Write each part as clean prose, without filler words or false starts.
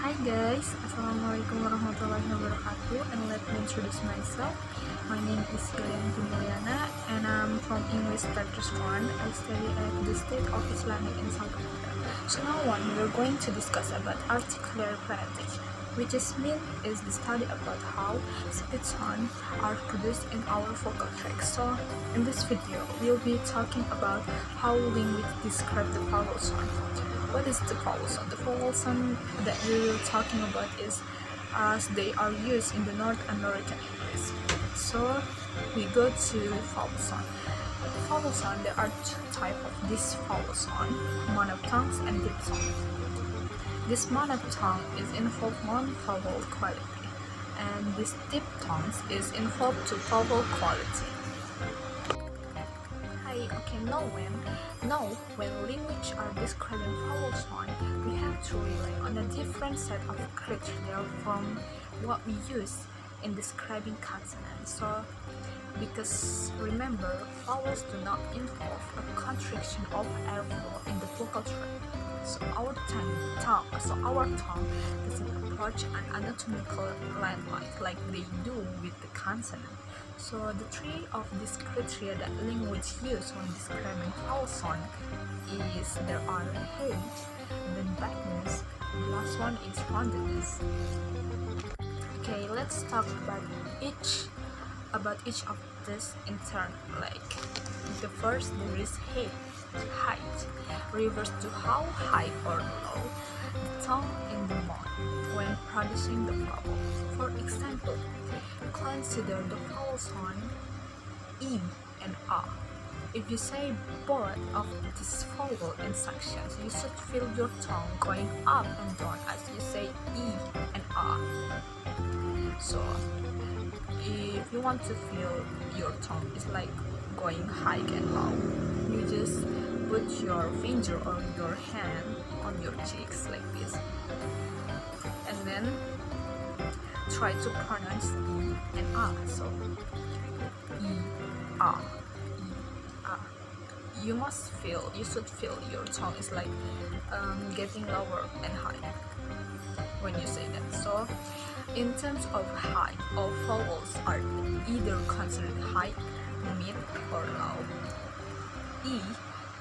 Hi guys, Assalamualaikum warahmatullahi wabarakatuh, and let me introduce myself. My name is Yulianti Muliana and I'm from English Practice 1. I study at the State of Islamic in South Africa. So now we're going to discuss about articulatory phonetics, which is the study about how speech sounds are produced in our vocal tracts. So in this video, we'll be talking about how linguists describe the vowel sound. What is the vowel sound? The vowel sound that we're talking about is as they are used in the North American English. So we go to vowel sound. The vowel sound, there are two types of this vowel sound, monophthongs and diphthongs. This monophthong is involved one vowel quality, and this diphthongs is involved two vowel quality. Okay, now when language are describing vowel sound, we have to rely on a different set of criteria from what we use in describing consonants. So, because remember, vowels do not involve a contraction of airflow in the vocal tract. So our tongue doesn't approach an anatomical landline like they do with the consonant. So the three of these criteria that linguists use when describing vowel sound is there are H, then backness, the last one is roundedness. Okay, let's talk about each of this in turn. Like the first, there is height refers to how high or low the tongue in the mouth when producing the vowel. For example, consider the vowel sound E and A. If you say both of these vowel in sections, you should feel your tongue going up and down as you say E and A. So if you want to feel your tongue is like going high and low, you just put your finger or your hand on your cheeks like this, and then try to pronounce E and A. So E, A, E, A. You should feel your tongue is like getting lower and high when you say that. So in terms of height, all vowels are either considered high, mid, or low. E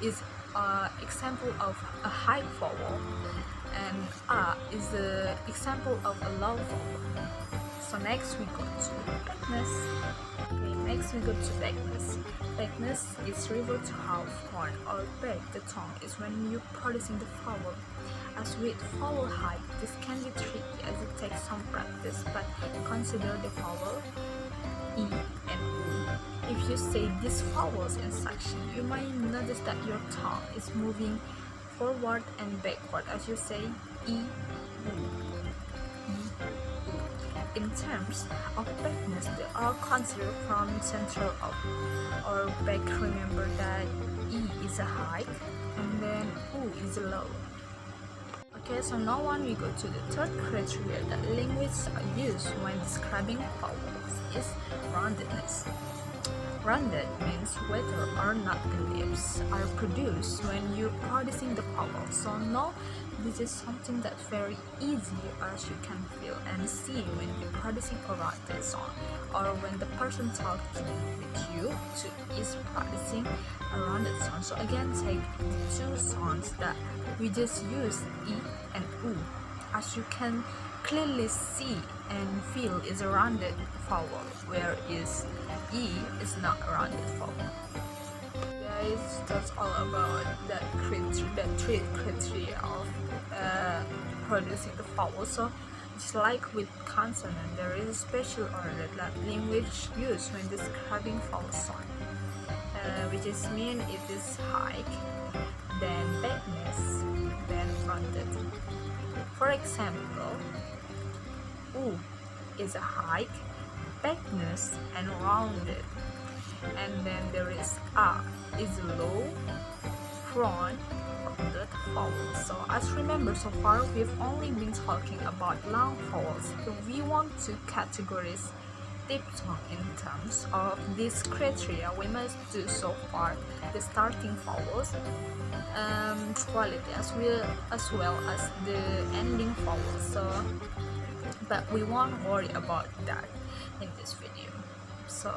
is an example of a high vowel, and A is the example of a low vowel. So next we go to backness. Backness is referred to how front or back the tongue is when you're producing the vowel. As with vowel height, this can be tricky as it takes some practice, but consider the vowel E and U. If you say these vowels in section, you might notice that your tongue is moving forward and backward as you say E, U, E, U. In terms of backness, they are considered from central up or back. Remember that E is a high and then U is a low. Okay, so now we go to the third criteria that linguists use when describing vowels is roundedness. Rounded means whether or not the lips are produced when you're producing the vowel. So now this is something that's very easy as you can feel and see when you're producing a rounded sound, or when the person talking with you is producing a rounded sound. So again, take the two sounds that we just use, E and U. As you can clearly see and feel is a rounded vowel, whereas E is not a rounded vowel. Guys, that's all about that three criteria of producing the vowel. So just like with consonant, there is a special order that linguists use when describing vowel sound, which is mean it is high, then backness, then rounded. For example, U is a high, backness, and rounded. And then there is A is low, front, rounded vowel. So as remember, so far we've only been talking about long vowels. So we want to categorize deep talk in terms of these criteria, we must do so far the starting vowels, quality as well as the ending vowels. So, but we won't worry about that in this video. So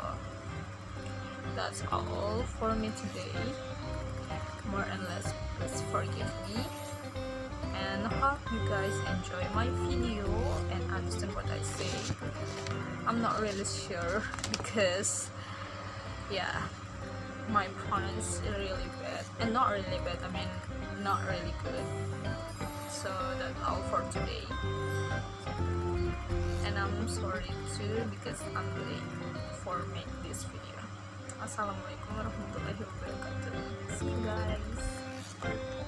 that's all for me today. More and less, please forgive me, and hope you guys enjoy my video and understand what I say. I'm not really sure because yeah, my pronounce is really bad, and not really bad, I mean not really good. So that's all for today, and I'm sorry too because I'm late for make this video. Assalamualaikum warahmatullahi wabarakatuh. See you guys.